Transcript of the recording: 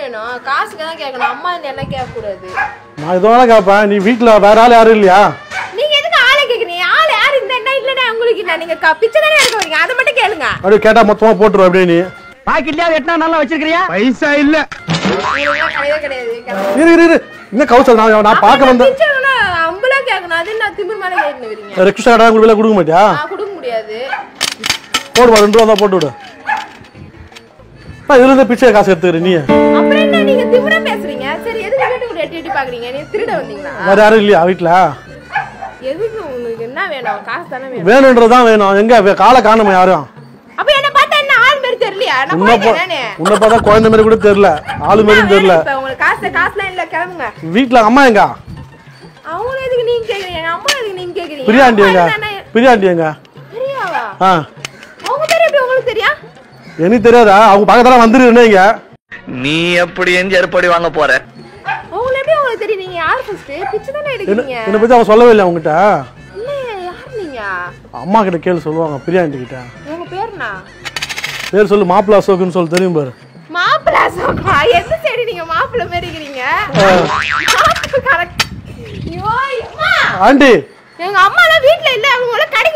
வேணும்? காசுக்கு தான் கேட்கணும். அம்மா என்ன கேட்க கூடாது. நான் இதோட கேட்பேன். நீ வீட்டுல வேற ஆள் யாரும் இல்லையா? நீங்க எதுக்கு ஆளை கேக்குறீங்க? ஆள் யாரு இந்த என்ன இல்லனா உங்களுக்கு என்ன? நீங்க பிச்சை தானே எடுக்க வரீங்க. அத மட்டும் கேளுங்க. அப்படியே கேட்டா மொத்தமா போட்டுரு. அப்படியே நீ பாக்கெட்லயா வெட்டனா நல்லா வச்சிருக்கிறியா? பைசா இல்ல. கிடையாது. இரு என்ன கவுசல் நான் பார்க்க வந்தேன். பிச்சைனா அம்பளா கேட்கணும். அது என்ன திமிர் மேல கேட்கணும் வரீங்க? ரெக்வெஸ்ட் கடை உங்களுக்கு கொடுக்க மாட்டியா? கொடுக்க முடியாது. போடுவா 2 ரூபா தான் போட்டு விடு. இதுல இருந்து பிச்சை காசு எடுத்துக்கிறேன் நீ. அப்புறம் என்ன நீங்க திமிரா பேசுறீங்க? சரி எதுக்கு வீட்டுக்குள்ள எட்டி பாக்குறீங்க? நீ திருட வந்தீங்களா? வேற யாரும் இல்லையா வீட்டுல? எதுக்கு உங்களுக்கு என்ன வேணும்? காசு தானே வேணும். வேணும்ன்றதான் வேணும். எங்க காலை காணுமா யாரும்? அப்ப என்ன பார்த்தா என்ன ஆள் மாதிரி தெரியலையா? நான் போறேன் நானே. உன்னை பார்த்தா குழந்தை மாதிரி கூட தெரியல. ஆளு மாதிரியும் தெரியல. இப்ப உங்களுக்கு காசுலாம் இல்ல கிளம்புங்க. வீட்டுல அம்மா எங்க? அவங்க எதுக்கு நீங்க கேக்குறீங்க? அம்மா எதுக்கு நீங்க கேக்குறீங்க? பிரியாண்டி எங்க? பிரியாண்டி எங்க? பிரியாவா? அவங்க பேர் எப்படி உங்களுக்கு தெரியும்? எனக்கு தெரியாதா? அவங்க பக்கத்துல வந்துருங்க. நீ எப்படி செருப்படி வாங்க போற? அவங்க எப்படி உங்களுக்கு தெரியும்? நீங்க யார் ஃபர்ஸ்ட்? பிச்சை தானே எடுக்கிறீங்க. என்ன பத்தி அவ சொல்லவே இல்ல உங்ககிட்ட? இல்ல யார் நீங்க? அம்மா கிட்ட கேளு சொல்லுவாங்க. பிரியாண்டி கிட்ட. உங்க பேர்னா? பேர் சொல்லு. மாப்பிள்ளை அசோக்னு சொல்லு. தெரியும் பாரு. மாப்பிள்ளை அசோகா? எந்த சைடு நீங்க மாப்பிள்ளை மாதிரி இருக்கீங்க? கரெக்ட். ஐயோ அம்மா. ஆண்டி எங்க அம்மா எல்லாம் வீட்ல இல்ல. அவங்க கடைக்கு